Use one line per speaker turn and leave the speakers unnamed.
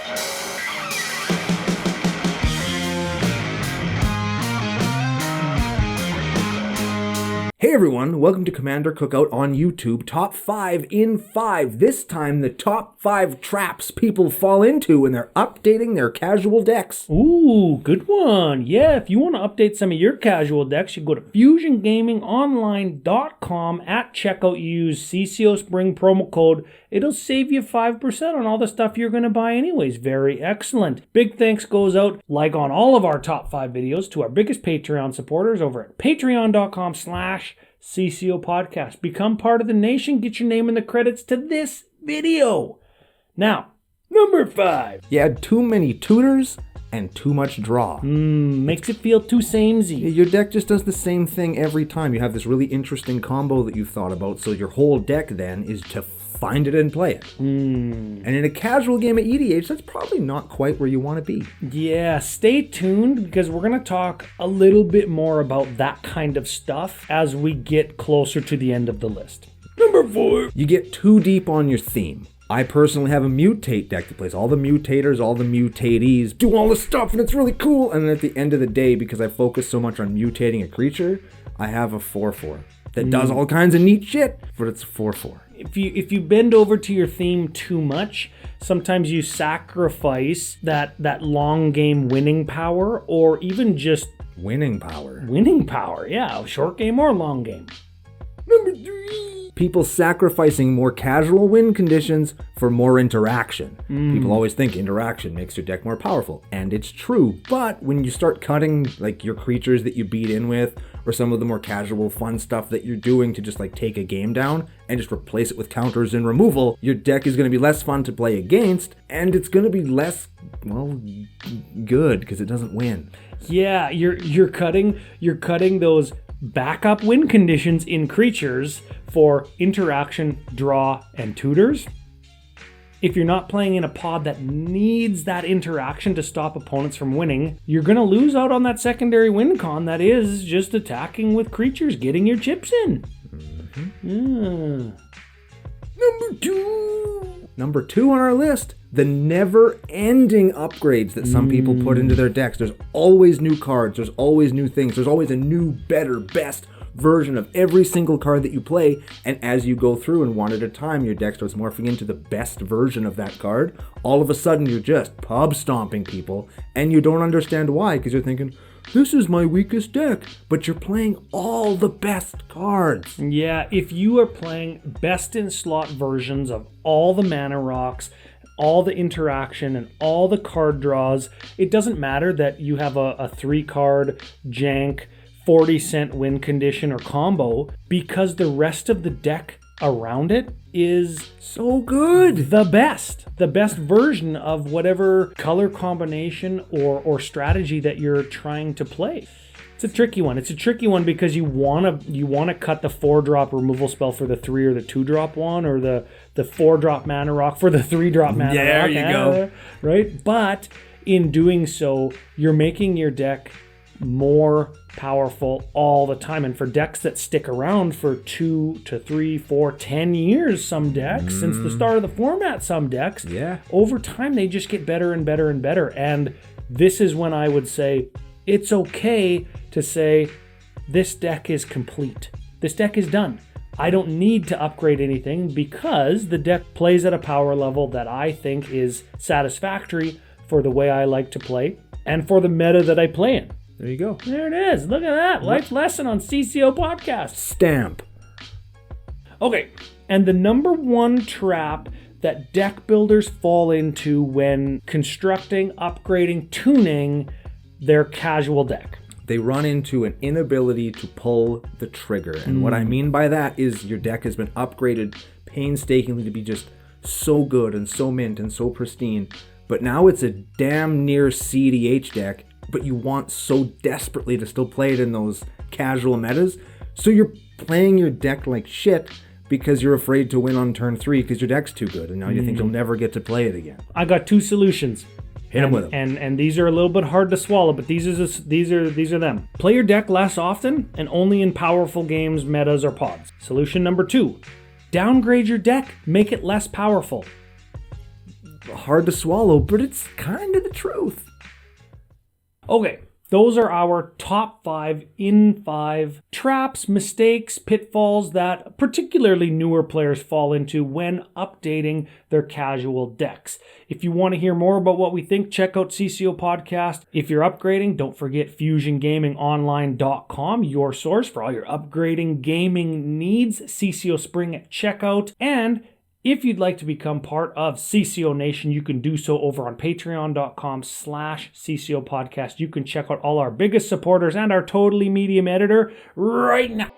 Hey everyone, welcome to Commander Cookout on YouTube, Top 5 in 5. This time, the top 5 traps people fall into when they're updating their casual decks.
Ooh, good one. Yeah, if you want to update some of your casual decks, you go to FusionGamingOnline.com. At checkout, you use CCO Spring promo code. It'll save you 5% on all the stuff you're going to buy anyways. Very excellent. Big thanks goes out, like on all of our top 5 videos, to our biggest Patreon supporters over at patreon.com/CCO Podcast. Become part of the nation. Get your name in the credits to this video. Now, number 5.
You had too many tutors and too much draw.
Makes it feel too samey.
Your deck just does the same thing every time. You have this really interesting combo that you've thought about, so your whole deck then is to find it and play it. And in a casual game of EDH, that's probably not quite where you want to be.
Yeah, stay tuned because we're going to talk a little bit more about that kind of stuff as we get closer to the end of the list. Number 4.
You get too deep on your theme. I personally have a mutate deck that plays all the mutators, all the mutatees, do all the stuff, and it's really cool. And then at the end of the day, because I focus so much on mutating a creature, I have a 4/4 that does all kinds of neat shit, but it's 4/4.
If you bend over to your theme too much, sometimes you sacrifice that long game winning power, or even just
winning power.
Winning power, yeah, short game or long game.
Number 3. People sacrificing more casual win conditions for more interaction. People always think interaction makes your deck more powerful, and it's true. But when you start cutting like your creatures that you beat in with, or some of the more casual fun stuff that you're doing to just like take a game down and just replace it with counters and removal, your deck is going to be less fun to play against, and it's going to be less, well, good because it doesn't win.
Yeah, you're cutting those backup win conditions in creatures for interaction, draw, and tutors. If you're not playing in a pod that needs that interaction to stop opponents from winning, you're going to lose out on that secondary win con that is just attacking with creatures, getting your chips in.
Number 2 on our list, the never-ending upgrades that some people put into their decks. There's always new cards, there's always new things, there's always a new, better, best version of every single card that you play, and as you go through and one at a time, your deck starts morphing into the best version of that card. All of a sudden, you're just pub stomping people, and you don't understand why, because you're thinking, this is my weakest deck, but you're playing all the best cards.
Yeah, if you are playing best in slot versions of all the mana rocks, all the interaction, and all the card draws, it doesn't matter that you have a 3-card jank 40-cent win condition or combo, because the rest of the deck around it is
so good.
The best version of whatever color combination or strategy that you're trying to play. It's a tricky one. Because you want to cut the 4-drop removal spell for the 3 or the 2-drop one, or the 4-drop mana rock for the 3-drop mana rock.
There you go.
Right? But in doing so, you're making your deck more powerful all the time. And for decks that stick around for 2 to 3, 4, 10 years, some decks, since the start of the format, some decks, over time they just get better and better and better. And this is when I would say it's okay to say this deck is complete. This deck is done. I don't need to upgrade anything because the deck plays at a power level that I think is satisfactory for the way I like to play and for the meta that I play in.
There you go.
There it is. Look at that. Life lesson on CCO Podcast.
Stamp.
Okay. And the number 1 trap that deck builders fall into when constructing, upgrading, tuning their casual deck.
They run into an inability to pull the trigger. And what I mean by that is your deck has been upgraded painstakingly to be just so good and so mint and so pristine. But now it's a damn near CDH deck, but you want so desperately to still play it in those casual metas. So you're playing your deck like shit because you're afraid to win on turn 3 because your deck's too good. And now you think you'll never get to play it again.
I got 2 solutions.
Hit them with them.
And these are a little bit hard to swallow, but these are them. Play your deck less often and only in powerful games, metas, or pods. Solution number 2. Downgrade your deck. Make it less powerful.
hard to swallow, but it's kind of the truth.
Okay, those are our top 5 in 5 traps, mistakes, pitfalls that particularly newer players fall into when updating their casual decks. If you want to hear more about what we think, check out CCO Podcast. If you're upgrading, don't forget FusionGamingOnline.com, your source for all your upgrading gaming needs. CCO Spring at checkout. And if you'd like to become part of CCO Nation, you can do so over on patreon.com/CCO Podcast. You can check out all our biggest supporters and our Totally Medium editor right now.